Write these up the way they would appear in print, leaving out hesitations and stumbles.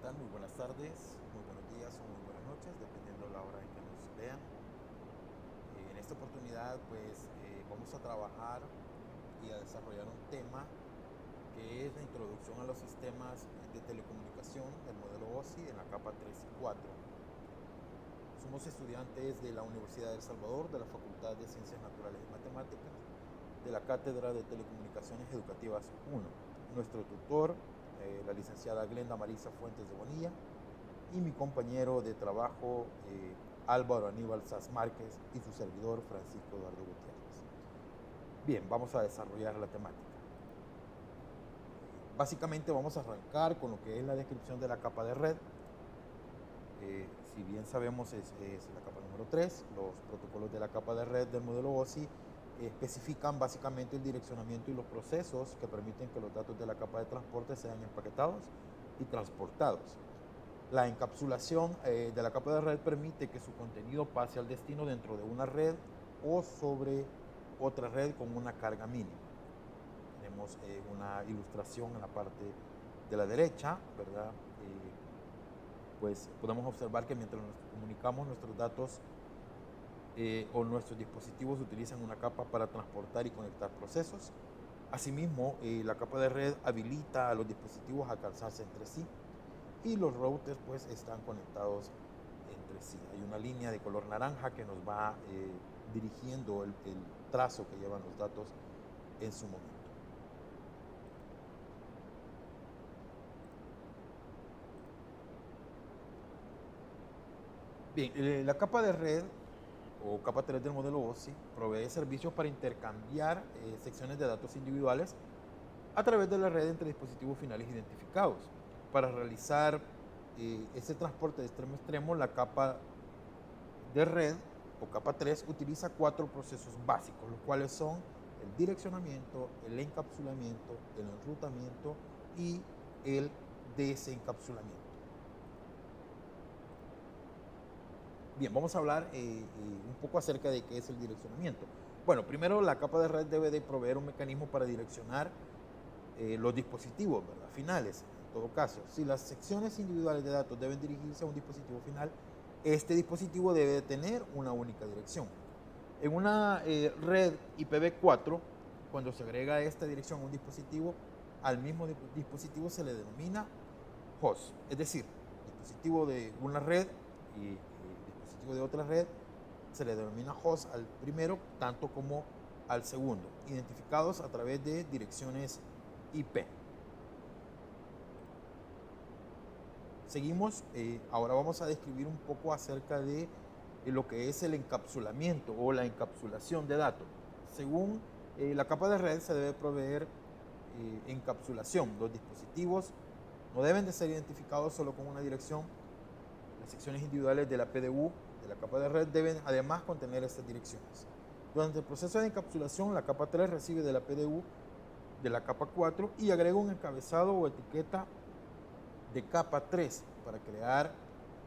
tal? Muy buenas tardes, muy buenos días o muy buenas noches, dependiendo de la hora en que nos vean. En esta oportunidad, vamos a trabajar y a desarrollar un tema que es la introducción a los sistemas de telecomunicación del modelo OSI en la capa 3 y 4. Somos estudiantes de la Universidad de El Salvador, de la Facultad de Ciencias Naturales y Matemáticas, de la Cátedra de Telecomunicaciones Educativas 1. Nuestro tutor, la licenciada Glenda Marisa Fuentes de Bonilla, y mi compañero de trabajo, Álvaro Aníbal Saz Márquez, y su servidor, Francisco Eduardo Gutiérrez. Bien, vamos a desarrollar la temática. Básicamente vamos a arrancar con lo que es la descripción de la capa de red. Si bien sabemos es la capa número 3, los protocolos de la capa de red del modelo OSI especifican básicamente el direccionamiento y los procesos que permiten que los datos de la capa de transporte sean empaquetados y transportados. La encapsulación de la capa de red permite que su contenido pase al destino dentro de una red o sobre otra red con una carga mínima. Tenemos una ilustración en la parte de la derecha, ¿verdad? Pues podemos observar que mientras nos comunicamos, nuestros datos o nuestros dispositivos utilizan una capa para transportar y conectar procesos. Asimismo, la capa de red habilita a los dispositivos a alcanzarse entre sí y los routers pues están conectados entre sí. Hay una línea de color naranja que nos va dirigiendo el trazo que llevan los datos en su momento. Bien, la capa de red o capa 3 del modelo OSI provee servicios para intercambiar secciones de datos individuales a través de la red entre dispositivos finales identificados. Para realizar ese transporte de extremo a extremo, la capa de red o capa 3 utiliza 4 procesos básicos, los cuales son el direccionamiento, el encapsulamiento, el enrutamiento y el desencapsulamiento. Bien, vamos a hablar un poco acerca de qué es el direccionamiento. Bueno, primero la capa de red debe de proveer un mecanismo para direccionar los dispositivos, ¿verdad? Finales, en todo caso. Si las secciones individuales de datos deben dirigirse a un dispositivo final, este dispositivo debe de tener una única dirección. En una red IPv4, cuando se agrega esta dirección a un dispositivo, al mismo dispositivo se le denomina host, es decir, dispositivo de una red y dispositivo de otra red se le denomina host al primero tanto como al segundo, identificados a través de direcciones IP. Seguimos, ahora vamos a describir un poco acerca de lo que es el encapsulamiento o la encapsulación de datos. Según la capa de red se debe proveer encapsulación. Los dispositivos no deben de ser identificados solo con una dirección. Las secciones individuales de la PDU de la capa de red deben además contener estas direcciones. Durante el proceso de encapsulación, la capa 3 recibe de la PDU de la capa 4 y agrega un encabezado o etiqueta de capa 3 para crear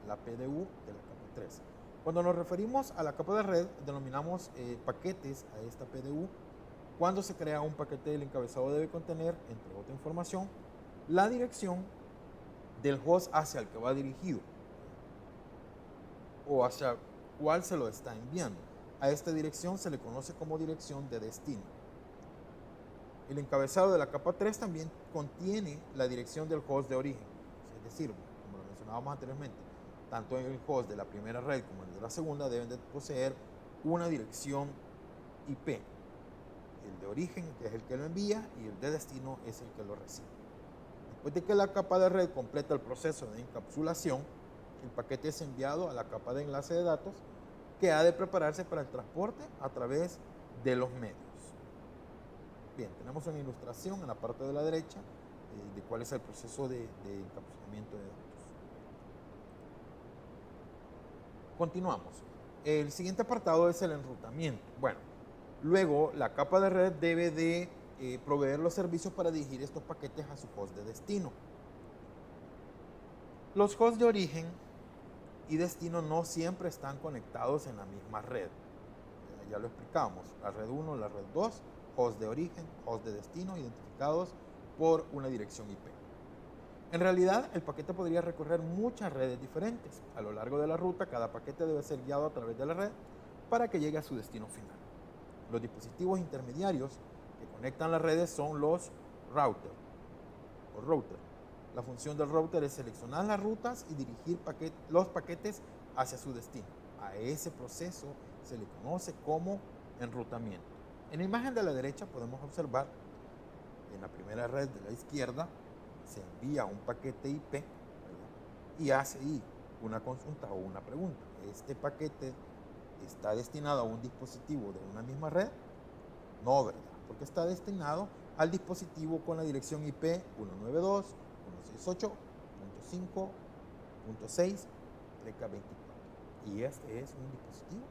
la PDU de la capa 3. Cuando nos referimos a la capa de red, denominamos paquetes a esta PDU. Cuando se crea un paquete, el encabezado debe contener, entre otra información, la dirección del host hacia el que va dirigido o hacia cuál se lo está enviando. A esta dirección se le conoce como dirección de destino. El encabezado de la capa 3 también contiene la dirección del host de origen. Es decir, como lo mencionábamos anteriormente, tanto el host de la primera red como el de la segunda deben de poseer una dirección IP. El de origen, que es el que lo envía, y el de destino es el que lo recibe. Después de que la capa de red completa el proceso de encapsulación, el paquete es enviado a la capa de enlace de datos que ha de prepararse para el transporte a través de los medios. Bien, tenemos una ilustración en la parte de la derecha de cuál es el proceso de encapsulamiento de datos. Continuamos. El siguiente apartado es el enrutamiento. Bueno, luego la capa de red debe de proveer los servicios para dirigir estos paquetes a su host de destino. Los hosts de origen y destino no siempre están conectados en la misma red. Ya lo explicamos, la red 1, la red 2, host de origen, host de destino, identificados por una dirección IP. En realidad, el paquete podría recorrer muchas redes diferentes. A lo largo de la ruta, cada paquete debe ser guiado a través de la red para que llegue a su destino final. Los dispositivos intermediarios que conectan las redes son los router o router. La función del router es seleccionar las rutas y dirigir los paquetes hacia su destino. A ese proceso se le conoce como enrutamiento. En la imagen de la derecha podemos observar en la primera red de la izquierda se envía un paquete IP, ¿verdad? Y hace ahí una consulta o una pregunta. ¿Este paquete está destinado a un dispositivo de una misma red? No, ¿verdad? Porque está destinado al dispositivo con la dirección IP 192.168.5.6/24. Y este es un dispositivo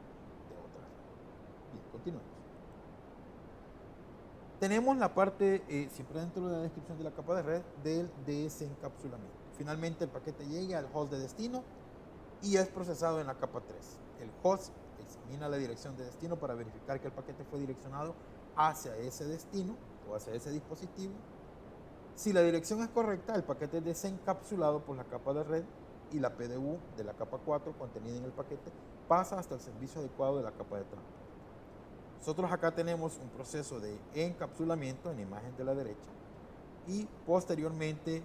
de otra red. Bien, continuemos. Tenemos la parte, siempre dentro de la descripción de la capa de red, del desencapsulamiento. Finalmente el paquete llega al host de destino y es procesado en la capa 3. El host examina la dirección de destino para verificar que el paquete fue direccionado hacia ese destino o hacia ese dispositivo. Si la dirección es correcta, el paquete es desencapsulado por la capa de red y la PDU de la capa 4 contenida en el paquete pasa hasta el servicio adecuado de la capa de transporte. Nosotros acá tenemos un proceso de encapsulamiento en la imagen de la derecha y posteriormente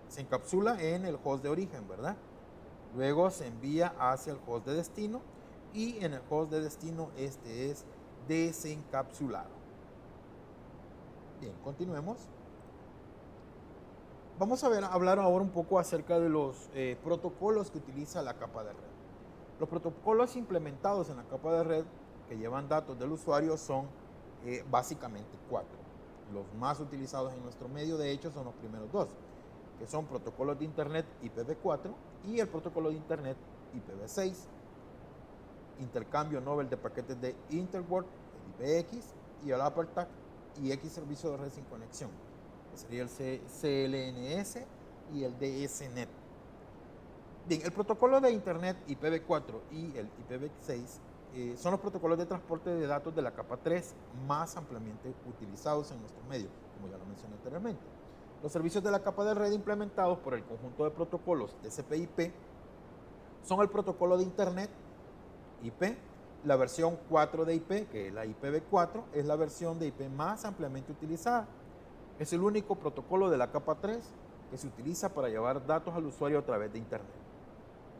se encapsula en el host de origen, ¿verdad? Luego se envía hacia el host de destino y en el host de destino este es desencapsulado. Bien, continuemos. Vamos a hablar ahora un poco acerca de los protocolos que utiliza la capa de red. Los protocolos implementados en la capa de red que llevan datos del usuario son básicamente 4. Los más utilizados en nuestro medio, de hecho, son los primeros dos, que son protocolos de Internet IPv4 y el protocolo de Internet IPv6, intercambio Nobel de paquetes de Interworld, el IPX, y el Apertac y X servicio de red sin conexión, que sería el CLNS y el DSNet. Bien, el protocolo de Internet IPv4 y el IPv6 son los protocolos de transporte de datos de la capa 3 más ampliamente utilizados en nuestro medio, como ya lo mencioné anteriormente. Los servicios de la capa de red implementados por el conjunto de protocolos TCP/IP son el protocolo de Internet IP, la versión 4 de IP, que es la IPv4, es la versión de IP más ampliamente utilizada. Es el único protocolo de la capa 3 que se utiliza para llevar datos al usuario a través de Internet.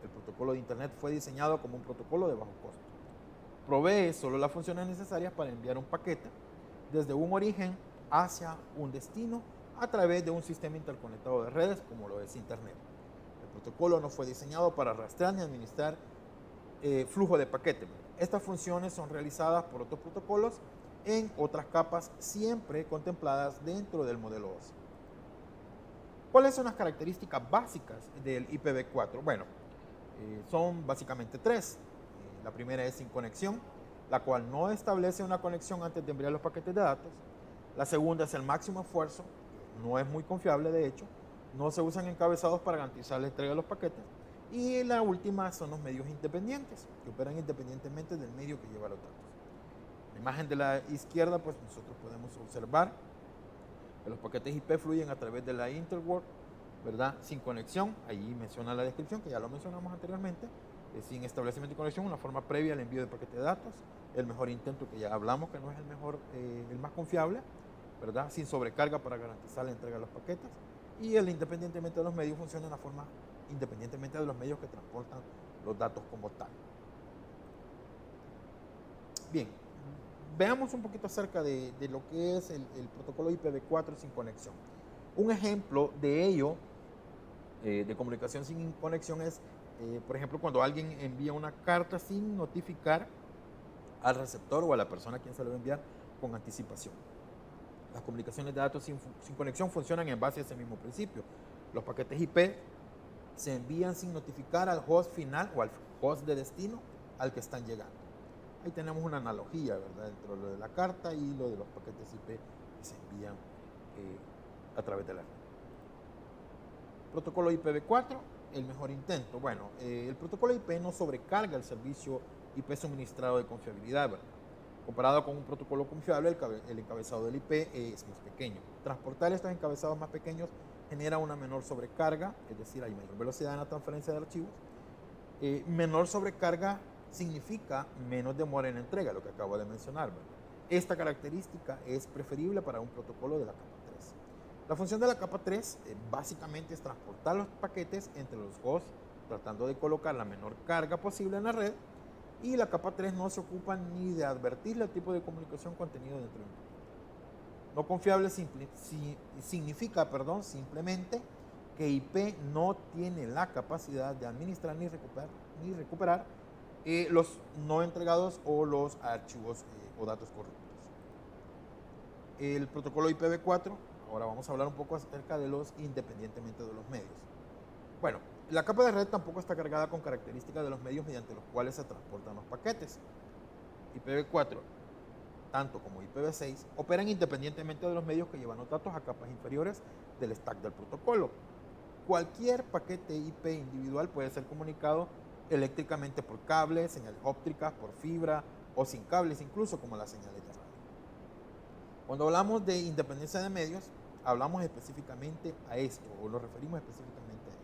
El protocolo de Internet fue diseñado como un protocolo de bajo costo. Provee solo las funciones necesarias para enviar un paquete desde un origen hacia un destino a través de un sistema interconectado de redes como lo es Internet. El protocolo no fue diseñado para rastrear ni administrar flujo de paquetes. Estas funciones son realizadas por otros protocolos en otras capas siempre contempladas dentro del modelo OSI. ¿Cuáles son las características básicas del IPv4? Bueno, son básicamente 3. La primera es sin conexión, la cual no establece una conexión antes de enviar los paquetes de datos. La segunda es el máximo esfuerzo, no es muy confiable de hecho, no se usan encabezados para garantizar la entrega de los paquetes. Y la última son los medios independientes, que operan independientemente del medio que lleva los datos. En la imagen de la izquierda, pues nosotros podemos observar que los paquetes IP fluyen a través de la Interworld, ¿verdad? Sin conexión, ahí menciona la descripción, que ya lo mencionamos anteriormente, sin establecimiento de conexión, una forma previa al envío de paquete de datos, el mejor intento que ya hablamos, que no es el mejor, el más confiable, ¿verdad? Sin sobrecarga para garantizar la entrega de los paquetes, y el independientemente de los medios funciona de una forma independientemente de los medios que transportan los datos como tal. Bien, veamos un poquito acerca de lo que es el protocolo IPv4 sin conexión. Un ejemplo de ello, de comunicación sin conexión, es por ejemplo, cuando alguien envía una carta sin notificar al receptor o a la persona a quien se lo va a enviar con anticipación. Las comunicaciones de datos sin conexión funcionan en base a ese mismo principio. Los paquetes IP se envían sin notificar al host final o al host de destino al que están llegando. Ahí tenemos una analogía, ¿verdad?, entre lo de la carta y lo de los paquetes IP que se envían a través de la red. Protocolo IPv4, el mejor intento. Bueno, el protocolo IP no sobrecarga el servicio IP suministrado de confiabilidad, ¿verdad? Comparado con un protocolo confiable, el encabezado del IP es más pequeño. Transportar estos encabezados más pequeños genera una menor sobrecarga, es decir, hay mayor velocidad en la transferencia de archivos. Menor sobrecarga significa menos demora en la entrega, lo que acabo de mencionar, ¿verdad? Esta característica es preferible para un protocolo de la capa 3. La función de la capa 3 básicamente es transportar los paquetes entre los hosts, tratando de colocar la menor carga posible en la red, y la capa 3 no se ocupa ni de advertir el tipo de comunicación contenido dentro de un paquete. No confiable significa simplemente que IP no tiene la capacidad de administrar ni recuperar los no entregados o los archivos o datos corruptos. El protocolo IPv4, ahora vamos a hablar un poco acerca de los independientemente de los medios. Bueno, la capa de red tampoco está cargada con características de los medios mediante los cuales se transportan los paquetes. IPv4, tanto como IPv6, operan independientemente de los medios que llevan los datos a capas inferiores del stack del protocolo. Cualquier paquete IP individual puede ser comunicado eléctricamente por cables, señales ópticas, por fibra o sin cables, incluso como las señales de radio. Cuando hablamos de independencia de medios, hablamos específicamente a esto, o nos referimos específicamente a esto.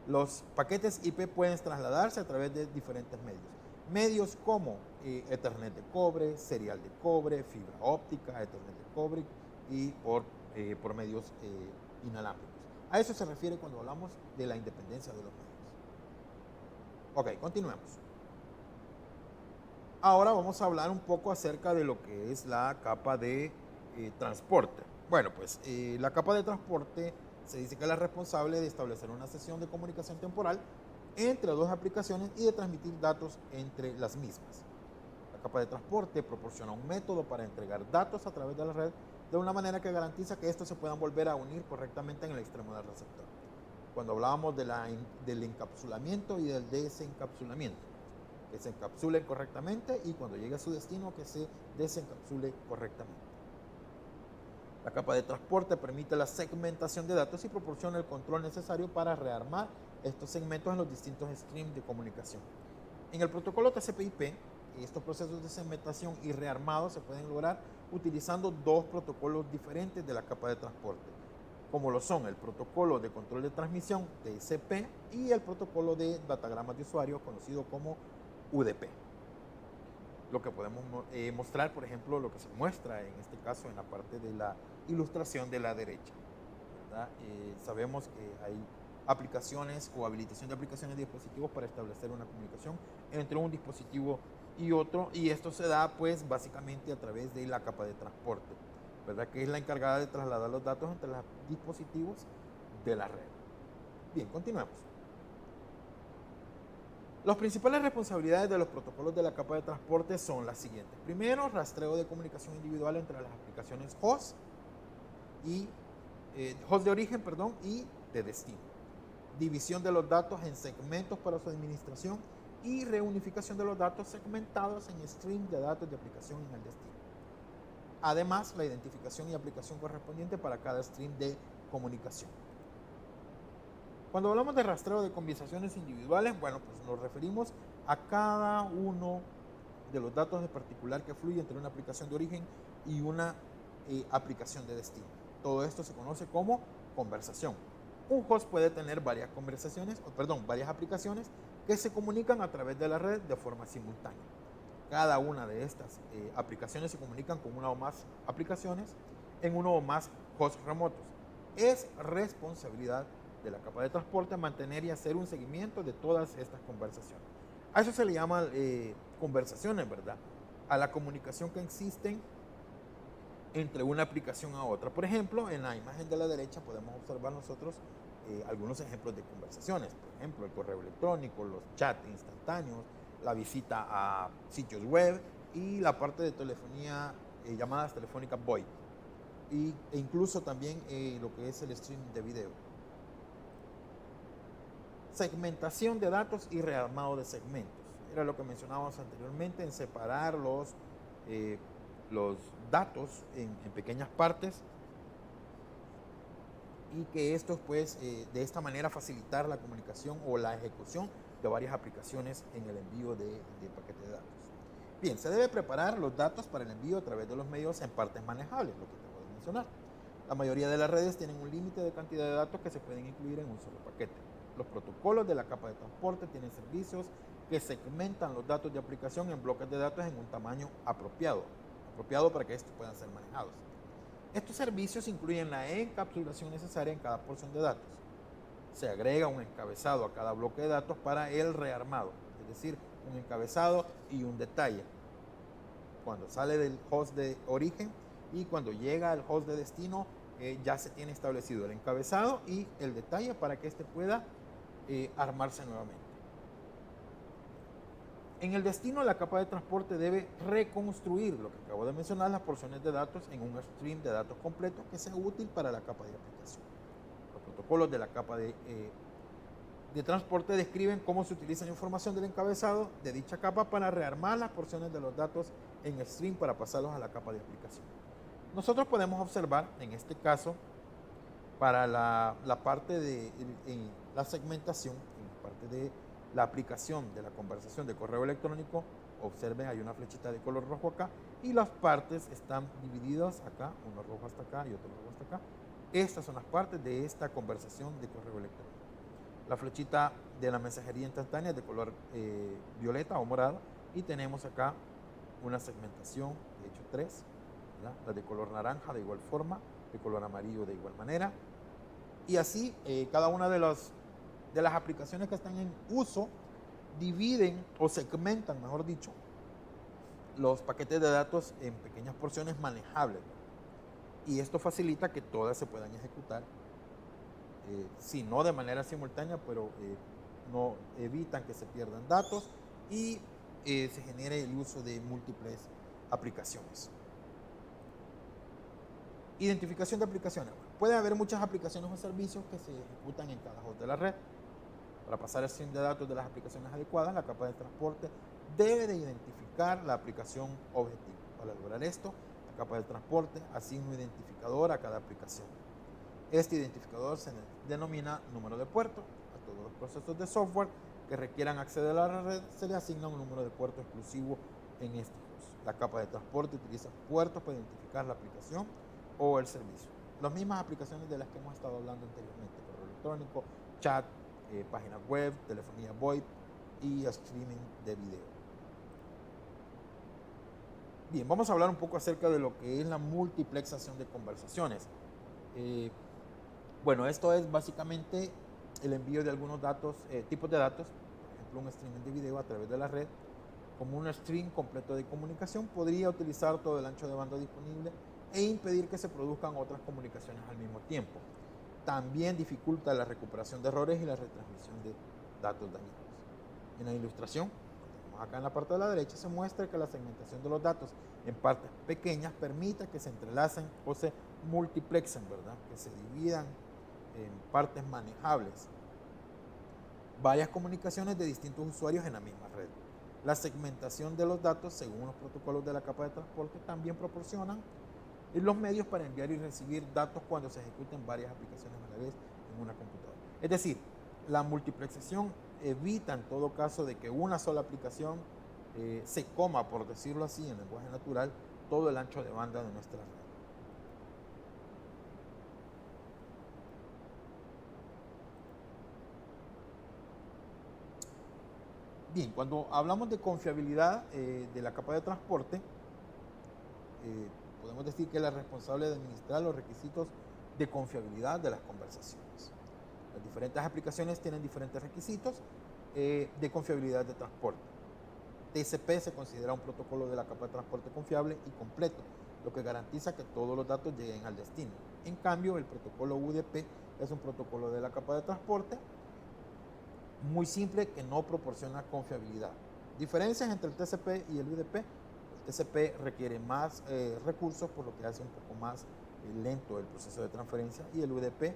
Los paquetes IP pueden trasladarse a través de diferentes medios. Medios como Ethernet de cobre, serial de cobre, fibra óptica, Ethernet de cobre y por medios inalámbricos. A eso se refiere cuando hablamos de la independencia de los medios. Ok, continuemos. Ahora vamos a hablar un poco acerca de lo que es la capa de transporte. Bueno, pues la capa de transporte se dice que es la responsable de establecer una sesión de comunicación temporal entre dos aplicaciones y de transmitir datos entre las mismas. La capa de transporte proporciona un método para entregar datos a través de la red de una manera que garantiza que estos se puedan volver a unir correctamente en el extremo del receptor. Cuando hablábamos del encapsulamiento y del desencapsulamiento, que se encapsule correctamente y cuando llegue a su destino que se desencapsule correctamente. La capa de transporte permite la segmentación de datos y proporciona el control necesario para rearmar estos segmentos en los distintos streams de comunicación. En el protocolo TCP/IP, estos procesos de segmentación y rearmado se pueden lograr utilizando dos protocolos diferentes de la capa de transporte, como lo son el protocolo de control de transmisión TCP y el protocolo de datagramas de usuario conocido como UDP. Lo que podemos mostrar, por ejemplo, lo que se muestra en este caso en la parte de la ilustración de la derecha, ¿verdad? Sabemos que hay aplicaciones o habilitación de aplicaciones de dispositivos para establecer una comunicación entre un dispositivo y otro, y esto se da pues básicamente a través de la capa de transporte, ¿verdad? Que es la encargada de trasladar los datos entre los dispositivos de la red. Bien, continuemos. Las principales responsabilidades de los protocolos de la capa de transporte son las siguientes. Primero, rastreo de comunicación individual entre las aplicaciones host de origen, y de destino. División de los datos en segmentos para su administración y reunificación de los datos segmentados en streams de datos de aplicación en el destino. Además, la identificación y aplicación correspondiente para cada stream de comunicación. Cuando hablamos de rastreo de conversaciones individuales, bueno, pues nos referimos a cada uno de los datos en particular que fluye entre una aplicación de origen y una aplicación de destino. Todo esto se conoce como conversación. Un host puede tener varias varias aplicaciones que se comunican a través de la red de forma simultánea. Cada una de estas aplicaciones se comunican con una o más aplicaciones en uno o más hosts remotos. Es responsabilidad de la capa de transporte mantener y hacer un seguimiento de todas estas conversaciones. A eso se le llama conversaciones, ¿verdad? A la comunicación que existen entre una aplicación a otra. Por ejemplo, en la imagen de la derecha podemos observar nosotros algunos ejemplos de conversaciones. Por ejemplo, el correo electrónico, los chats instantáneos, la visita a sitios web y la parte de telefonía, llamadas telefónicas VoIP. E incluso también lo que es el streaming de video. Segmentación de datos y rearmado de segmentos. Era lo que mencionábamos anteriormente en separar los datos en pequeñas partes y que estos pues de esta manera facilitar la comunicación o la ejecución de varias aplicaciones en el envío de paquetes de datos. Bien, se debe preparar los datos para el envío a través de los medios en partes manejables, lo que acabo de mencionar. La mayoría de las redes tienen un límite de cantidad de datos que se pueden incluir en un solo paquete. Los protocolos de la capa de transporte tienen servicios que segmentan los datos de aplicación en bloques de datos en un tamaño apropiado para que estos puedan ser manejados. Estos servicios incluyen la encapsulación necesaria en cada porción de datos. Se agrega un encabezado a cada bloque de datos para el rearmado, es decir, un encabezado y un detalle cuando sale del host de origen y cuando llega al host de destino ya se tiene establecido el encabezado y el detalle para que éste pueda armarse nuevamente. En el destino, la capa de transporte debe reconstruir, lo que acabo de mencionar, las porciones de datos en un stream de datos completo que sea útil para la capa de aplicación. Los protocolos de la capa de transporte describen cómo se utiliza la información del encabezado de dicha capa para rearmar las porciones de los datos en stream para pasarlos a la capa de aplicación. Nosotros podemos observar, en este caso, para la parte de la segmentación, en la parte de la aplicación de la conversación de correo electrónico, observen, hay una flechita de color rojo acá y las partes están divididas acá, uno rojo hasta acá y otro rojo hasta acá. Estas son las partes de esta conversación de correo electrónico. La flechita de la mensajería instantánea es de color violeta o morado y tenemos acá una segmentación, de hecho 3, la de color naranja de igual forma, de color amarillo de igual manera y así cada una de las aplicaciones que están en uso dividen o segmentan, mejor dicho, los paquetes de datos en pequeñas porciones manejables. Y esto facilita que todas se puedan ejecutar, si no de manera simultánea, pero no evitan que se pierdan datos y se genere el uso de múltiples aplicaciones. Identificación de aplicaciones. Puede haber muchas aplicaciones o servicios que se ejecutan en cada host de la red. Para pasar el stream de datos de las aplicaciones adecuadas, la capa de transporte debe de identificar la aplicación objetivo. Para lograr esto, la capa de transporte asigna un identificador a cada aplicación. Este identificador se denomina número de puerto. A todos los procesos de software que requieran acceder a la red se le asigna un número de puerto exclusivo en este host. La capa de transporte utiliza puertos para identificar la aplicación o el servicio. Las mismas aplicaciones de las que hemos estado hablando anteriormente, correo electrónico, chat, páginas web, telefonía VoIP y streaming de video. Bien, vamos a hablar un poco acerca de lo que es la multiplexación de conversaciones. Bueno, esto es básicamente el envío de algunos datos, tipos de datos, por ejemplo, un streaming de video a través de la red, como un stream completo de comunicación, podría utilizar todo el ancho de banda disponible e impedir que se produzcan otras comunicaciones al mismo tiempo. También dificulta la recuperación de errores y la retransmisión de datos dañados. En la ilustración, acá en la parte de la derecha, se muestra que la segmentación de los datos en partes pequeñas permite que se entrelacen o se multiplexen, ¿verdad? Que se dividan en partes manejables varias comunicaciones de distintos usuarios en la misma red. La segmentación de los datos, según los protocolos de la capa de transporte, también proporcionan los medios para enviar y recibir datos cuando se ejecuten varias aplicaciones a la vez en una computadora. Es decir, la multiplexación evita en todo caso de que una sola aplicación se coma, por decirlo así, en lenguaje natural, todo el ancho de banda de nuestra red. Bien, cuando hablamos de confiabilidad de la capa de transporte, podemos decir que es la responsable de administrar los requisitos de confiabilidad de las conversaciones. Las diferentes aplicaciones tienen diferentes requisitos de confiabilidad de transporte. TCP se considera un protocolo de la capa de transporte confiable y completo, lo que garantiza que todos los datos lleguen al destino. En cambio, el protocolo UDP es un protocolo de la capa de transporte muy simple que no proporciona confiabilidad. Diferencias entre el TCP y el UDP. El TCP requiere más recursos, por lo que hace un poco más lento el proceso de transferencia, y el UDP,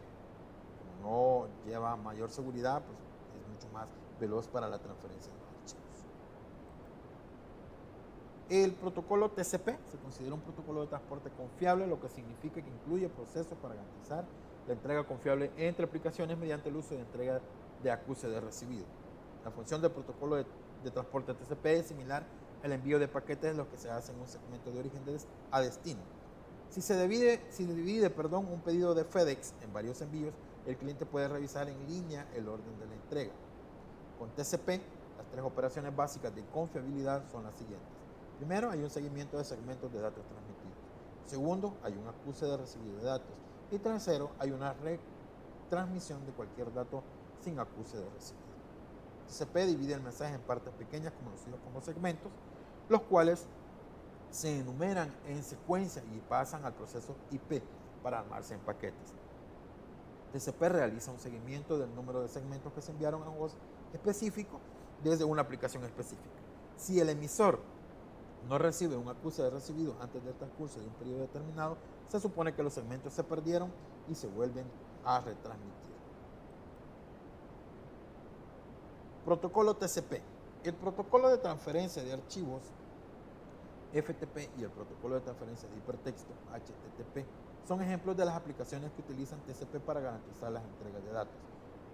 como no lleva mayor seguridad, pues es mucho más veloz para la transferencia de los archivos. El protocolo TCP se considera un protocolo de transporte confiable, lo que significa que incluye procesos para garantizar la entrega confiable entre aplicaciones mediante el uso de entrega de acuse de recibido. La función del protocolo de transporte TCP es similar al envío de paquetes, los que se hace en un segmento de origen a destino. Si divide un pedido de FedEx en varios envíos, el cliente puede revisar en línea el orden de la entrega. Con TCP, las tres operaciones básicas de confiabilidad son las siguientes. Primero, hay un seguimiento de segmentos de datos transmitidos. Segundo, hay un acuse de recibido de datos. Y tercero, hay una retransmisión de cualquier dato sin acuse de recibido. TCP divide el mensaje en partes pequeñas conocidos como segmentos, los cuales se enumeran en secuencia y pasan al proceso IP para armarse en paquetes. TCP realiza un seguimiento del número de segmentos que se enviaron a un host específico desde una aplicación específica. Si el emisor no recibe un acuse de recibido antes del transcurso de un periodo determinado, se supone que los segmentos se perdieron y se vuelven a retransmitir. Protocolo TCP. El protocolo de transferencia de archivos FTP y el protocolo de transferencia de hipertexto HTTP son ejemplos de las aplicaciones que utilizan TCP para garantizar las entregas de datos.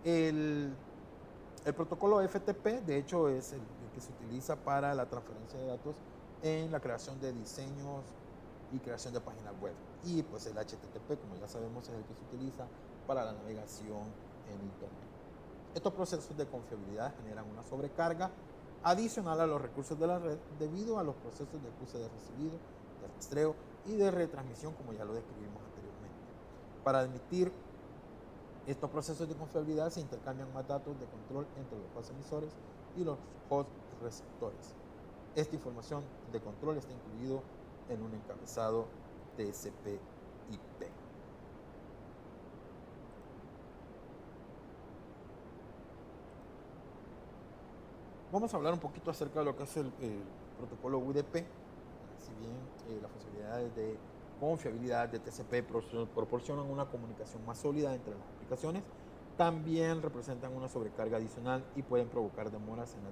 El protocolo FTP, de hecho, es el que se utiliza para la transferencia de datos en la creación de diseños y creación de páginas web. Y pues el HTTP, como ya sabemos, es el que se utiliza para la navegación en Internet. Estos procesos de confiabilidad generan una sobrecarga adicional a los recursos de la red debido a los procesos de acuse de recibido, de rastreo y de retransmisión, como ya lo describimos anteriormente. Para admitir estos procesos de confiabilidad se intercambian más datos de control entre los host emisores y los host receptores. Esta información de control está incluido en un encabezado TCP/IP. Vamos a hablar un poquito acerca de lo que es el protocolo UDP. Si bien las funcionalidades de confiabilidad de TCP proporcionan una comunicación más sólida entre las aplicaciones, también representan una sobrecarga adicional y pueden provocar demoras en la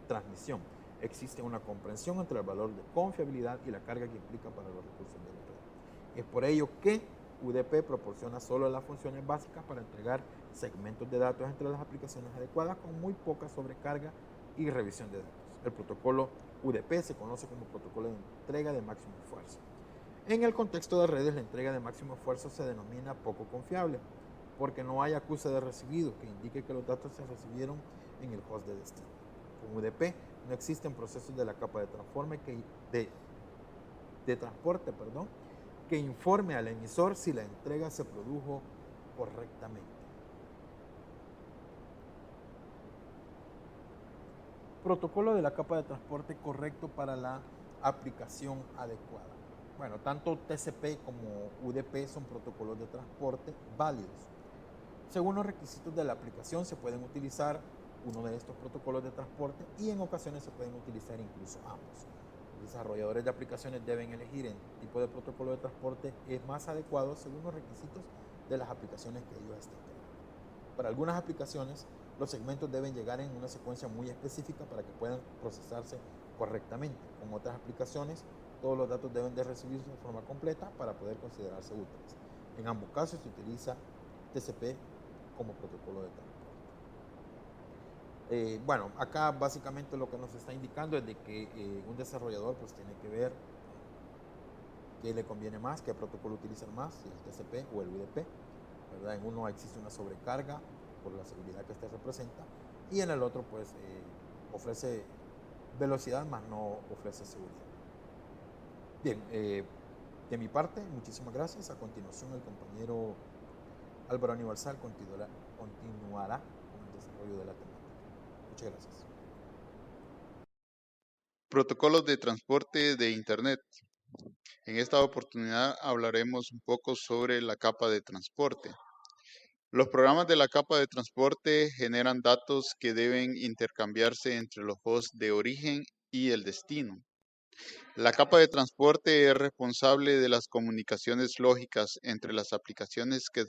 transmisión. Existe una comprensión entre el valor de confiabilidad y la carga que implica para los recursos de la red. Es por ello que UDP proporciona solo las funciones básicas para entregar segmentos de datos entre las aplicaciones adecuadas con muy poca sobrecarga y revisión de datos. El protocolo UDP se conoce como protocolo de entrega de máximo esfuerzo. En el contexto de redes, la entrega de máximo esfuerzo se denomina poco confiable, porque no hay acuse de recibido que indique que los datos se recibieron en el host de destino. Con UDP no existen procesos de la capa de transporte que informe al emisor si la entrega se produjo correctamente. Protocolo de la capa de transporte correcto para la aplicación adecuada. Bueno, tanto TCP como UDP son protocolos de transporte válidos. Según los requisitos de la aplicación se pueden utilizar uno de estos protocolos de transporte y en ocasiones se pueden utilizar incluso ambos. Los desarrolladores de aplicaciones deben elegir el tipo de protocolo de transporte es más adecuado según los requisitos de las aplicaciones que ellos estén creando. Para algunas aplicaciones, los segmentos deben llegar en una secuencia muy específica para que puedan procesarse correctamente. Con otras aplicaciones, todos los datos deben de recibirse de forma completa para poder considerarse útiles. En ambos casos se utiliza TCP como protocolo de transporte. Bueno, acá básicamente lo que nos está indicando es de que un desarrollador pues tiene que ver qué le conviene más, qué protocolo utilizar más, si el TCP o el UDP. ¿Verdad? En uno existe una sobrecarga por la seguridad que este representa y en el otro pues ofrece velocidad más no ofrece seguridad. Bien, de mi parte, muchísimas gracias. A continuación el compañero Álvaro Universal continuará con el desarrollo de la temática. Muchas gracias. Protocolos de transporte de Internet. En esta oportunidad hablaremos un poco sobre la capa de transporte. Los programas de la capa de transporte generan datos que deben intercambiarse entre los hosts de origen y el destino. La capa de transporte es responsable de las comunicaciones lógicas entre las aplicaciones que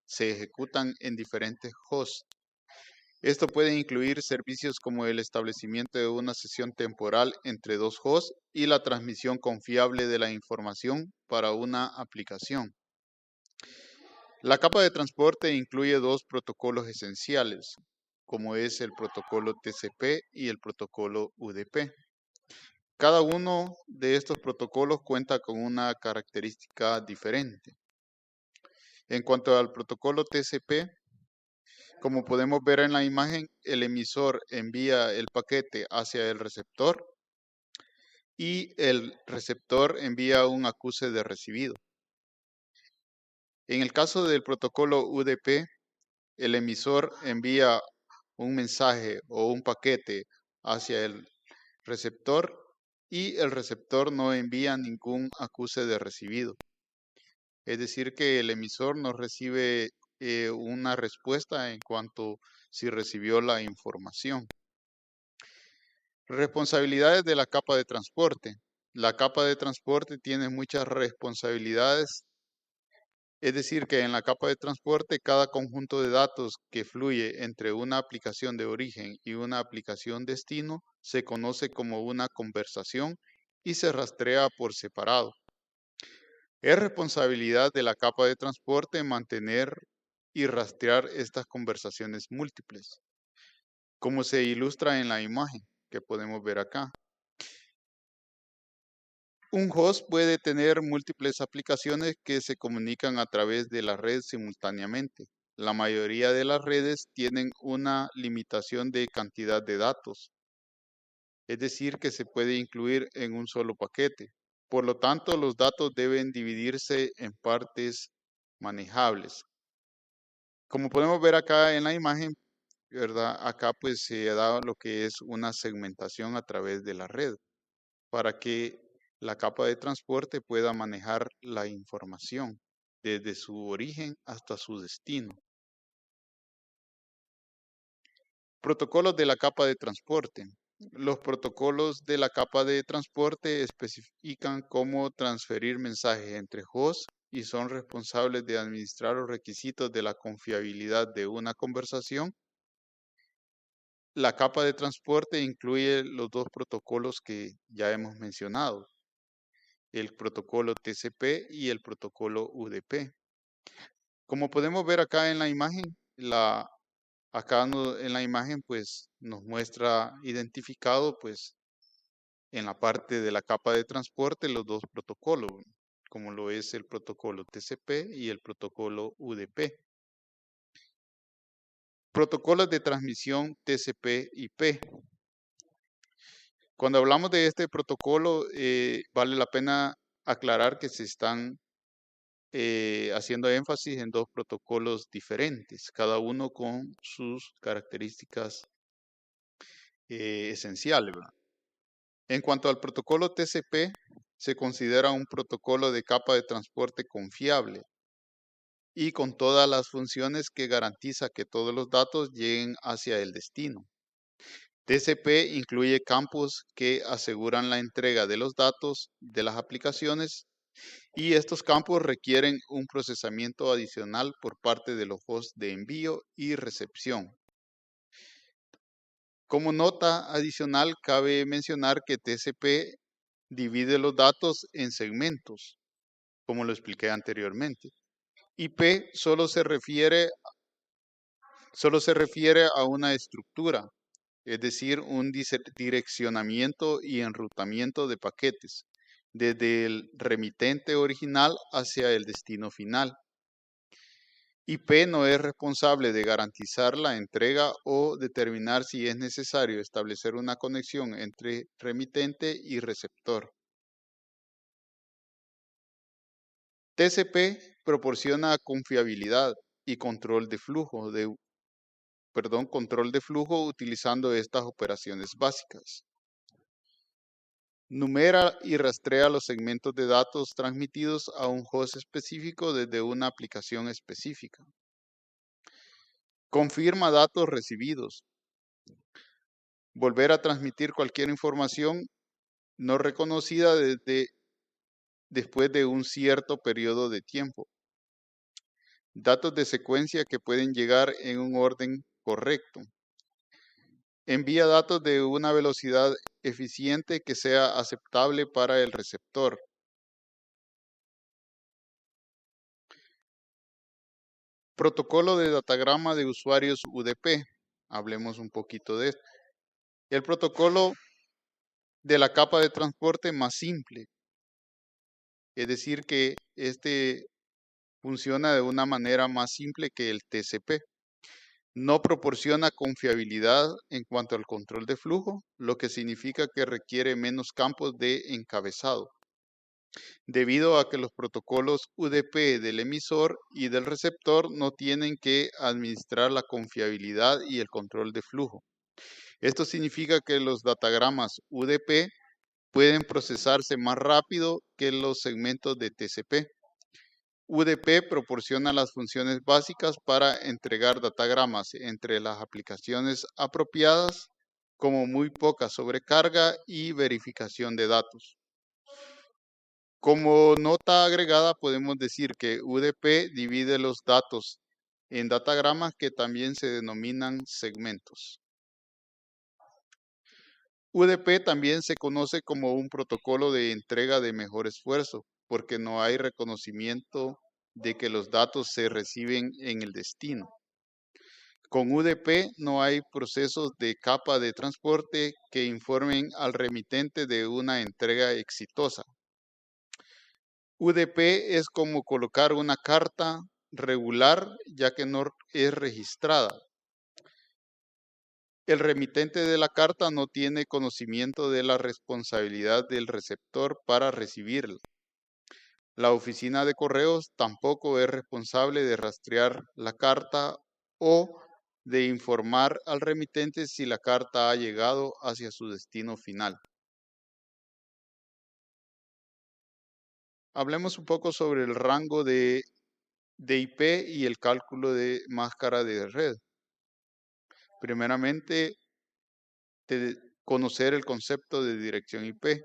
se ejecutan en diferentes hosts. Esto puede incluir servicios como el establecimiento de una sesión temporal entre dos hosts y la transmisión confiable de la información para una aplicación. La capa de transporte incluye dos protocolos esenciales, como es el protocolo TCP y el protocolo UDP. Cada uno de estos protocolos cuenta con una característica diferente. En cuanto al protocolo TCP, como podemos ver en la imagen, el emisor envía el paquete hacia el receptor y el receptor envía un acuse de recibido. En el caso del protocolo UDP, el emisor envía un mensaje o un paquete hacia el receptor y el receptor no envía ningún acuse de recibido. Es decir, que el emisor no recibe una respuesta en cuanto si recibió la información. Responsabilidades de la capa de transporte. La capa de transporte tiene muchas responsabilidades. Es decir, que en la capa de transporte cada conjunto de datos que fluye entre una aplicación de origen y una aplicación destino se conoce como una conversación y se rastrea por separado. Es responsabilidad de la capa de transporte mantener y rastrear estas conversaciones múltiples, como se ilustra en la imagen que podemos ver acá. Un host puede tener múltiples aplicaciones que se comunican a través de la red simultáneamente. La mayoría de las redes tienen una limitación de cantidad de datos, es decir, que se puede incluir en un solo paquete. Por lo tanto, los datos deben dividirse en partes manejables. Como podemos ver acá en la imagen, ¿verdad? Acá pues se da lo que es una segmentación a través de la red para que la capa de transporte pueda manejar la información desde su origen hasta su destino. Protocolos de la capa de transporte. Los protocolos de la capa de transporte especifican cómo transferir mensajes entre hosts y son responsables de administrar los requisitos de la confiabilidad de una conversación. La capa de transporte incluye los dos protocolos que ya hemos mencionado, el protocolo TCP y el protocolo UDP. Como podemos ver acá en la imagen, en la imagen pues nos muestra identificado pues en la parte de la capa de transporte los dos protocolos, como lo es el protocolo TCP y el protocolo UDP. Protocolos de transmisión TCP/IP. Cuando hablamos de este protocolo, vale la pena aclarar que se están haciendo énfasis en dos protocolos diferentes, cada uno con sus características esenciales, ¿verdad? En cuanto al protocolo TCP, se considera un protocolo de capa de transporte confiable y con todas las funciones que garantiza que todos los datos lleguen hacia el destino. TCP incluye campos que aseguran la entrega de los datos de las aplicaciones y estos campos requieren un procesamiento adicional por parte de los hosts de envío y recepción. Como nota adicional, cabe mencionar que TCP divide los datos en segmentos, como lo expliqué anteriormente. IP solo se refiere a una estructura, es decir, un direccionamiento y enrutamiento de paquetes, desde el remitente original hacia el destino final. IP no es responsable de garantizar la entrega o determinar si es necesario establecer una conexión entre remitente y receptor. TCP proporciona confiabilidad y control de flujo utilizando estas operaciones básicas. Numera y rastrea los segmentos de datos transmitidos a un host específico desde una aplicación específica. Confirma datos recibidos. Volver a transmitir cualquier información no reconocida después de un cierto periodo de tiempo. Datos de secuencia que pueden llegar en un orden correcto. Envía datos de una velocidad eficiente que sea aceptable para el receptor. Protocolo de datagrama de usuarios UDP. Hablemos un poquito de esto. El protocolo de la capa de transporte más simple. Es decir, que este funciona de una manera más simple que el TCP. No proporciona confiabilidad en cuanto al control de flujo, lo que significa que requiere menos campos de encabezado, debido a que los protocolos UDP del emisor y del receptor no tienen que administrar la confiabilidad y el control de flujo. Esto significa que los datagramas UDP pueden procesarse más rápido que los segmentos de TCP. UDP proporciona las funciones básicas para entregar datagramas entre las aplicaciones apropiadas, como muy poca sobrecarga y verificación de datos. Como nota agregada, podemos decir que UDP divide los datos en datagramas que también se denominan segmentos. UDP también se conoce como un protocolo de entrega de mejor esfuerzo, porque no hay reconocimiento de que los datos se reciben en el destino. Con UDP no hay procesos de capa de transporte que informen al remitente de una entrega exitosa. UDP es como colocar una carta regular, ya que no es registrada. El remitente de la carta no tiene conocimiento de la responsabilidad del receptor para recibirla. La oficina de correos tampoco es responsable de rastrear la carta o de informar al remitente si la carta ha llegado hacia su destino final. Hablemos un poco sobre el rango de IP y el cálculo de máscara de red. Primeramente, conocer el concepto de dirección IP.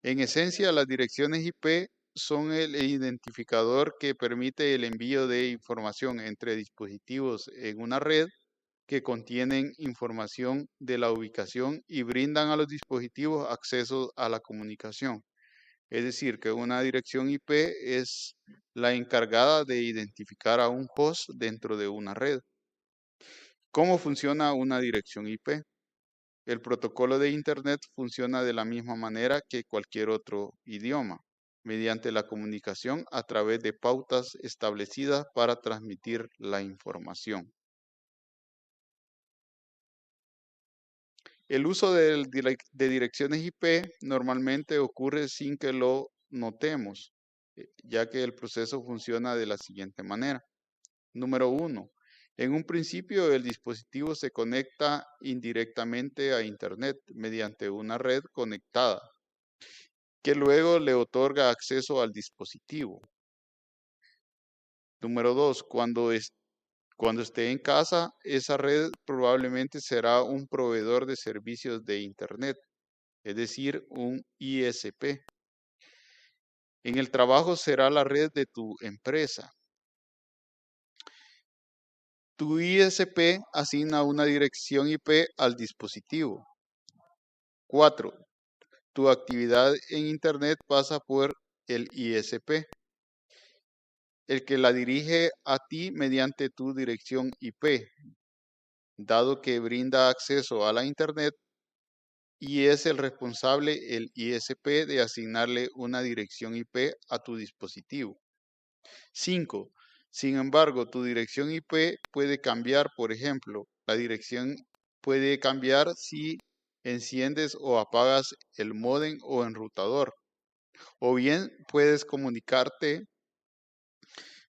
En esencia, las direcciones IP son el identificador que permite el envío de información entre dispositivos en una red que contienen información de la ubicación y brindan a los dispositivos acceso a la comunicación. Es decir, que una dirección IP es la encargada de identificar a un host dentro de una red. ¿Cómo funciona una dirección IP? El protocolo de Internet funciona de la misma manera que cualquier otro idioma, mediante la comunicación a través de pautas establecidas para transmitir la información. El uso de direcciones IP normalmente ocurre sin que lo notemos, ya que el proceso funciona de la siguiente manera. Número 1. En un principio, el dispositivo se conecta indirectamente a Internet mediante una red conectada, que luego le otorga acceso al dispositivo. Número 2. Cuando esté en casa, esa red probablemente será un proveedor de servicios de Internet, es decir, un ISP. En el trabajo será la red de tu empresa. Tu ISP asigna una dirección IP al dispositivo. 4. Tu actividad en Internet pasa por el ISP, el que la dirige a ti mediante tu dirección IP, dado que brinda acceso a la Internet y es el responsable, el ISP, de asignarle una dirección IP a tu dispositivo. 5. Sin embargo, tu dirección IP puede cambiar, por ejemplo, la dirección puede cambiar si enciendes o apagas el módem o enrutador. O bien puedes comunicarte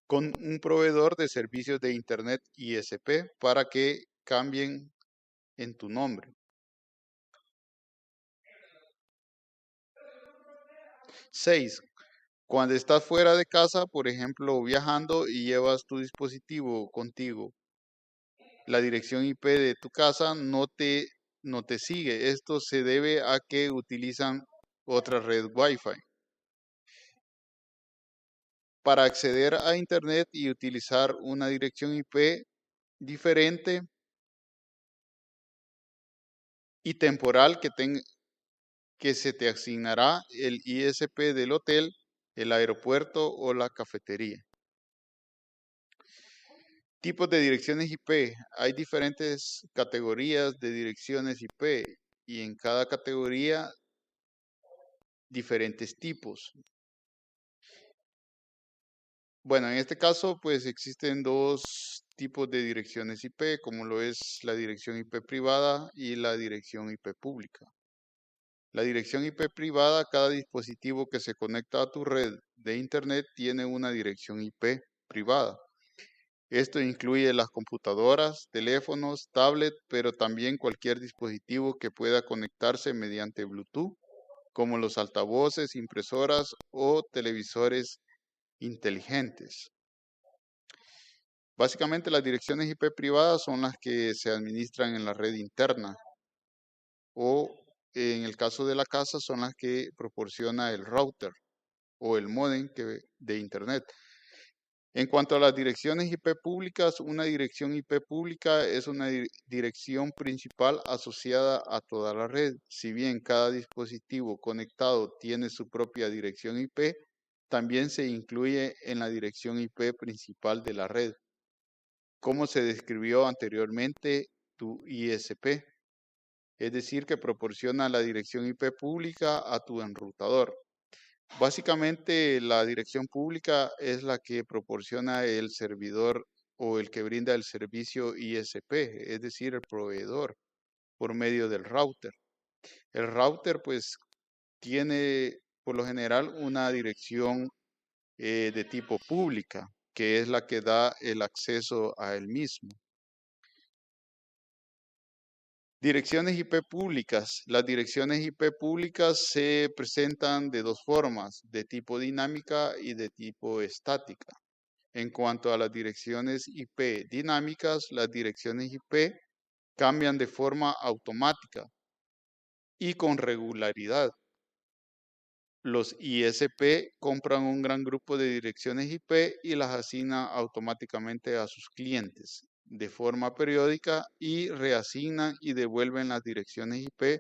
con un proveedor de servicios de Internet ISP para que cambien en tu nombre. 6. Cuando estás fuera de casa, por ejemplo, viajando y llevas tu dispositivo contigo, la dirección IP de tu casa no te sigue. Esto se debe a que utilizan otra red Wi-Fi. Para acceder a Internet y utilizar una dirección IP diferente y temporal que se te asignará el ISP del hotel, el aeropuerto o la cafetería. Tipos de direcciones IP. Hay diferentes categorías de direcciones IP y en cada categoría diferentes tipos. Bueno, en este caso, pues existen dos tipos de direcciones IP, como lo es la dirección IP privada y la dirección IP pública. La dirección IP privada, cada dispositivo que se conecta a tu red de Internet tiene una dirección IP privada. Esto incluye las computadoras, teléfonos, tablets, pero también cualquier dispositivo que pueda conectarse mediante Bluetooth, como los altavoces, impresoras o televisores inteligentes. Básicamente las direcciones IP privadas son las que se administran en la red interna o en el caso de la casa son las que proporciona el router o el módem de Internet. En cuanto a las direcciones IP públicas, una dirección IP pública es una dirección principal asociada a toda la red. Si bien cada dispositivo conectado tiene su propia dirección IP, también se incluye en la dirección IP principal de la red, como se describió anteriormente tu ISP, es decir, que proporciona la dirección IP pública a tu enrutador. Básicamente, la dirección pública es la que proporciona el servidor o el que brinda el servicio ISP, es decir, el proveedor, por medio del router. El router, pues, tiene por lo general una dirección de tipo pública, que es la que da el acceso a él mismo. Direcciones IP públicas. Las direcciones IP públicas se presentan de dos formas, de tipo dinámica y de tipo estática. En cuanto a las direcciones IP dinámicas, las direcciones IP cambian de forma automática y con regularidad. Los ISP compran un gran grupo de direcciones IP y las asignan automáticamente a sus clientes de forma periódica y reasignan y devuelven las direcciones IP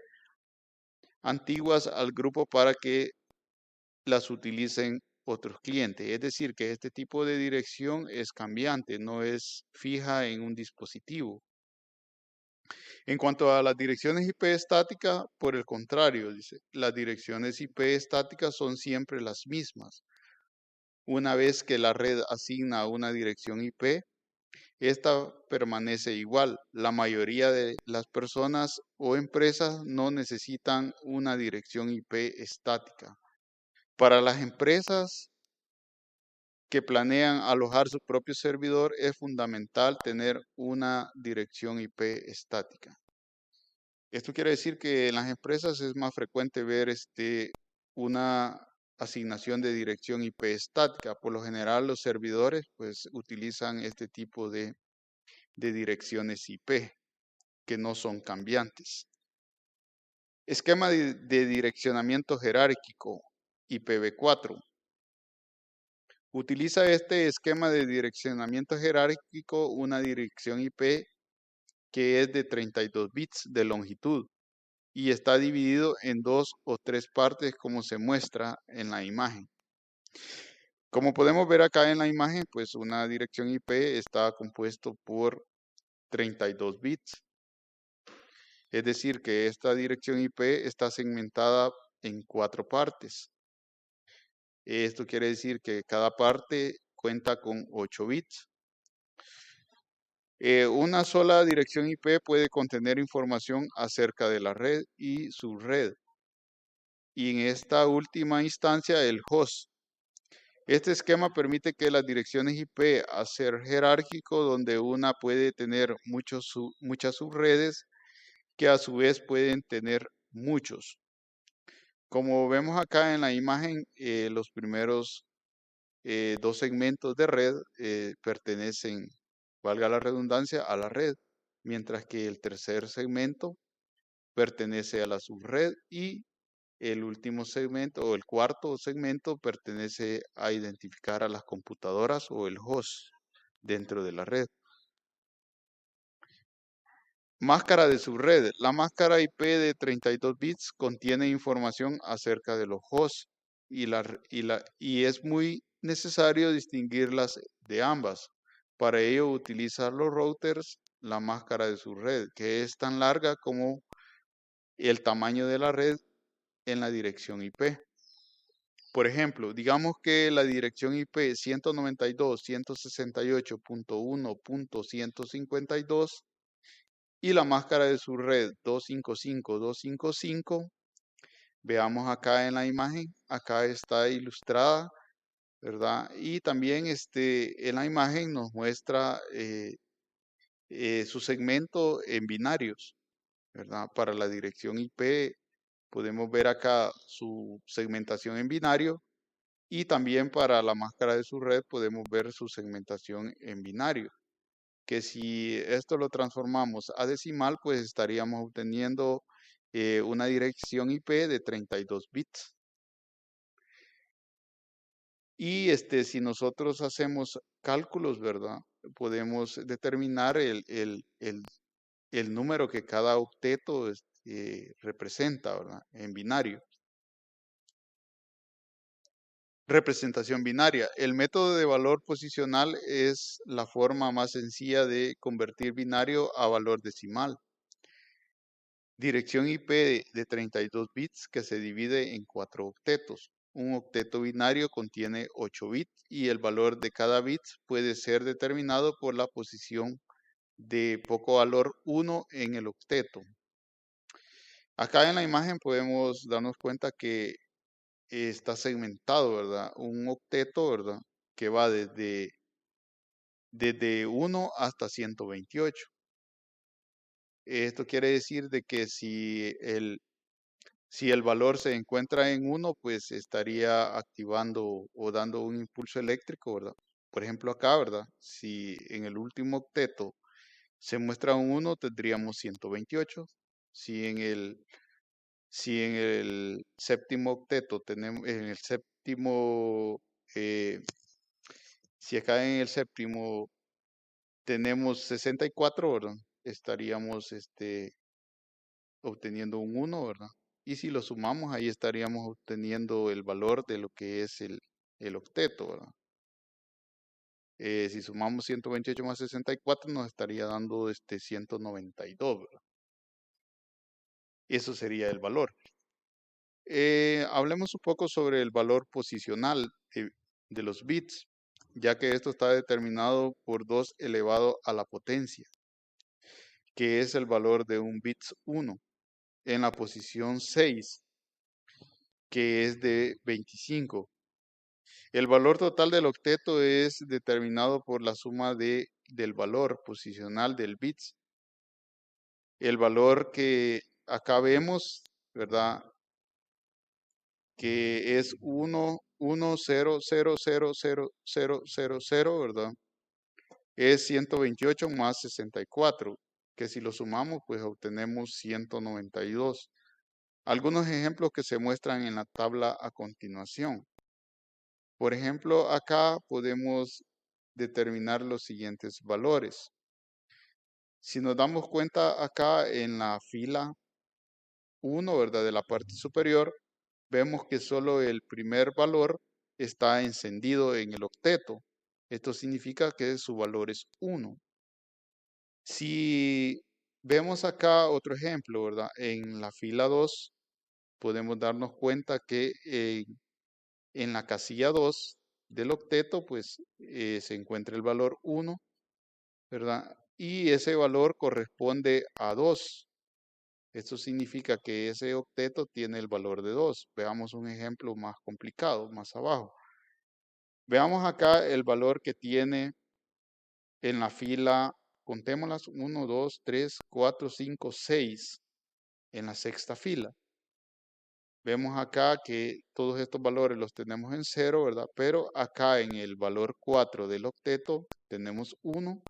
antiguas al grupo para que las utilicen otros clientes. Es decir, que este tipo de dirección es cambiante, no es fija en un dispositivo. En cuanto a las direcciones IP estáticas, por el contrario, dice, las direcciones IP estáticas son siempre las mismas. Una vez que la red asigna una dirección IP, esta permanece igual. La mayoría de las personas o empresas no necesitan una dirección IP estática. Para las empresas que planean alojar su propio servidor, es fundamental tener una dirección IP estática. Esto quiere decir que en las empresas es más frecuente ver una asignación de dirección IP estática. Por lo general, los servidores pues utilizan este tipo de direcciones IP que no son cambiantes. Esquema de direccionamiento jerárquico IPv4. Utiliza este esquema de direccionamiento jerárquico una dirección IP que es de 32 bits de longitud y está dividido en dos o tres partes como se muestra en la imagen. Como podemos ver acá en la imagen, pues una dirección IP está compuesto por 32 bits. Es decir, que esta dirección IP está segmentada en 4 partes. Esto quiere decir que cada parte cuenta con 8 bits. Una sola dirección IP puede contener información acerca de la red y su red. Y en esta última instancia, el host. Este esquema permite que las direcciones IP a ser jerárquico, donde una puede tener muchas subredes que a su vez pueden tener muchos. Como vemos acá en la imagen, los primeros dos segmentos de red pertenecen, valga la redundancia, a la red, mientras que el tercer segmento pertenece a la subred y el último segmento o el cuarto segmento pertenece a identificar a las computadoras o el host dentro de la red. Máscara de subred. La máscara IP de 32 bits contiene información acerca de los hosts y es muy necesario distinguirlas de ambas. Para ello utilizar los routers la máscara de subred, que es tan larga como el tamaño de la red en la dirección IP. Por ejemplo, digamos que la dirección IP 192.168.1.152 y la máscara de su red 255.255. Veamos acá en la imagen, acá está ilustrada, ¿verdad? Y también en la imagen nos muestra su segmento en binarios, ¿verdad? Para la dirección IP podemos ver acá su segmentación en binario y también para la máscara de su red podemos ver su segmentación en binario, que si esto lo transformamos a decimal, pues estaríamos obteniendo una dirección IP de 32 bits. Y si nosotros hacemos cálculos, ¿verdad? Podemos determinar el número que cada octeto representa, ¿verdad? En binario. Representación binaria. El método de valor posicional es la forma más sencilla de convertir binario a valor decimal. Dirección IP de 32 bits que se divide en 4 octetos. Un octeto binario contiene 8 bits y el valor de cada bit puede ser determinado por la posición de poco valor 1 en el octeto. Acá en la imagen podemos darnos cuenta que está segmentado, ¿verdad? Un octeto, ¿verdad? Que va desde 1 hasta 128. Esto quiere decir de que si el valor se encuentra en 1, pues estaría activando o dando un impulso eléctrico, ¿verdad? Por ejemplo, acá, ¿verdad? Si en el último octeto se muestra un 1, tendríamos 128. Si en el séptimo octeto tenemos, si acá en el séptimo tenemos 64, ¿verdad? Estaríamos obteniendo un 1, ¿verdad? Y si lo sumamos, ahí estaríamos obteniendo el valor de lo que es el octeto, ¿verdad? Si sumamos 128 más 64, nos estaría dando 192, ¿verdad? Eso sería el valor. Hablemos un poco sobre el valor posicional de los bits, ya que esto está determinado por 2 elevado a la potencia, que es el valor de un bits 1, en la posición 6, que es de 25. El valor total del octeto es determinado por la suma del valor posicional del bits. El valor que acá vemos, ¿verdad? Que es 1, 1, 0, 0, 0, 0, 0, 0, 0, ¿verdad? Es 128 más 64, que si lo sumamos, pues obtenemos 192. Algunos ejemplos que se muestran en la tabla a continuación. Por ejemplo, acá podemos determinar los siguientes valores. Si nos damos cuenta acá en la fila 1, ¿verdad? De la parte superior, vemos que solo el primer valor está encendido en el octeto. Esto significa que su valor es 1. Si vemos acá otro ejemplo, ¿verdad? En la fila 2 podemos darnos cuenta que en la casilla 2 del octeto, pues se encuentra el valor 1, ¿verdad? Y ese valor corresponde a 2. Esto significa que ese octeto tiene el valor de 2. Veamos un ejemplo más complicado, más abajo. Veamos acá el valor que tiene en la fila, contémoslas, 1, 2, 3, 4, 5, 6, en la sexta fila. Vemos acá que todos estos valores los tenemos en 0, ¿verdad? Pero acá en el valor 4 del octeto tenemos 1,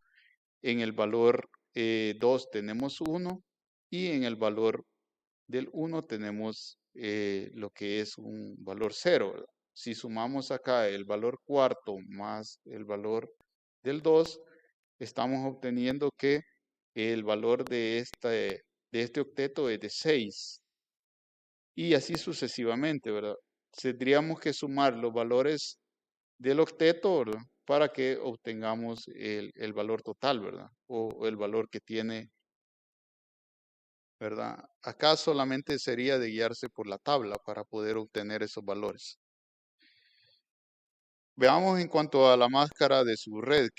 en el valor 2 tenemos 1 y en el valor del 1 tenemos lo que es un valor 0, ¿verdad? Si sumamos acá el valor cuarto más el valor del 2, estamos obteniendo que el valor de este octeto es de 6. Y así sucesivamente, ¿verdad? Tendríamos que sumar los valores del octeto, ¿verdad? Para que obtengamos el valor total, ¿verdad? O el valor que tiene ¿verdad? Acá solamente sería de guiarse por la tabla para poder obtener esos valores. Veamos en cuanto a la máscara de subred,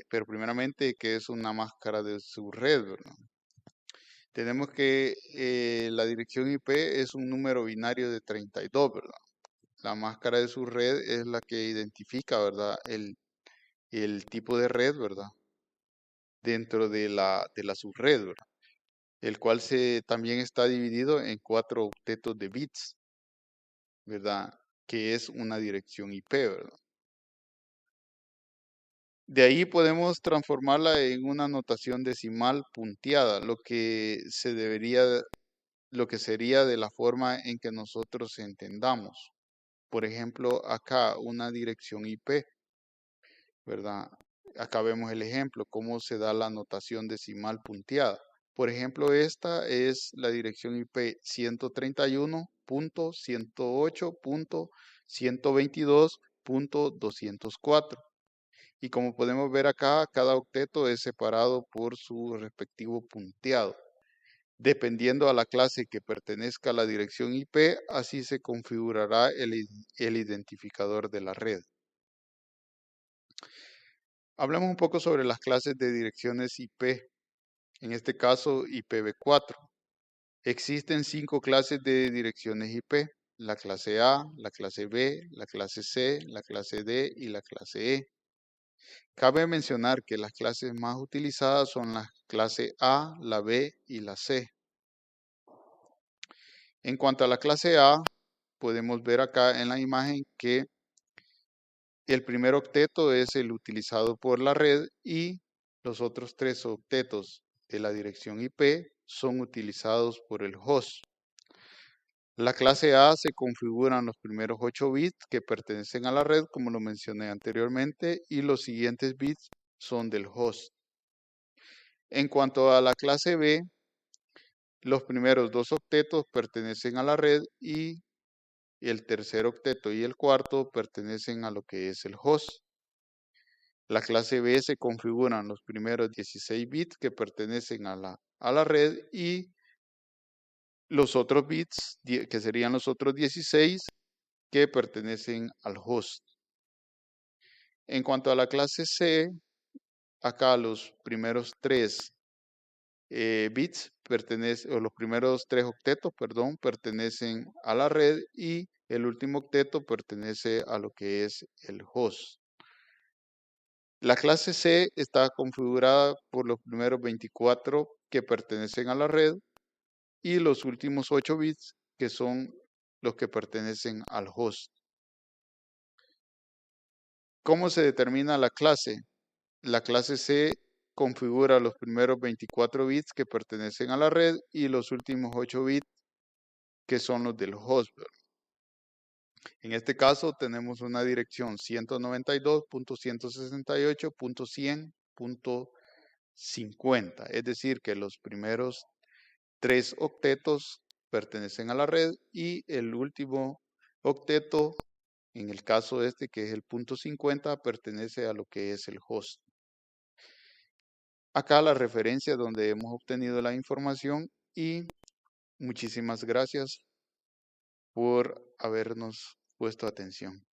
pero primeramente, ¿qué es una máscara de subred, verdad? Tenemos que la dirección IP es un número binario de 32, ¿verdad? La máscara de subred es la que identifica, ¿verdad? El tipo de red, ¿verdad? Dentro de la subred, ¿verdad? El cual también está dividido en 4 octetos de bits, ¿verdad? Que es una dirección IP, ¿verdad? De ahí podemos transformarla en una notación decimal punteada, lo que sería de la forma en que nosotros entendamos. Por ejemplo, acá una dirección IP, ¿verdad? Acá vemos el ejemplo, cómo se da la notación decimal punteada. Por ejemplo, esta es la dirección IP 131.108.122.204. Y como podemos ver acá, cada octeto es separado por su respectivo punteado. Dependiendo a la clase que pertenezca a la dirección IP, así se configurará el identificador de la red. Hablemos un poco sobre las clases de direcciones IP, en este caso IPv4. Existen 5 clases de direcciones IP, la clase A, la clase B, la clase C, la clase D y la clase E. Cabe mencionar que las clases más utilizadas son la clase A, la B y la C. En cuanto a la clase A, podemos ver acá en la imagen que el primer octeto es el utilizado por la red y los otros 3 octetos de la dirección IP son utilizados por el host. La clase A se configuran los primeros 8 bits que pertenecen a la red, como lo mencioné anteriormente, y los siguientes bits son del host. En cuanto a la clase B, los primeros 2 octetos pertenecen a la red y el tercer octeto y el cuarto pertenecen a lo que es el host. La clase B se configuran los primeros 16 bits que pertenecen a la red y los otros bits, que serían los otros 16, que pertenecen al host. En cuanto a la clase C, acá los primeros 3 bits o los primeros 3 octetos, perdón, pertenecen a la red y el último octeto pertenece a lo que es el host. La clase C está configurada por los primeros 24 que pertenecen a la red y los últimos 8 bits que son los que pertenecen al host. ¿Cómo se determina la clase? La clase C configura los primeros 24 bits que pertenecen a la red y los últimos 8 bits que son los del host. En este caso tenemos una dirección 192.168.100.50, es decir, que los primeros 3 octetos pertenecen a la red y el último octeto, en el caso este que es el punto 50, pertenece a lo que es el host. Acá la referencia donde hemos obtenido la información y muchísimas gracias por habernos puesto atención.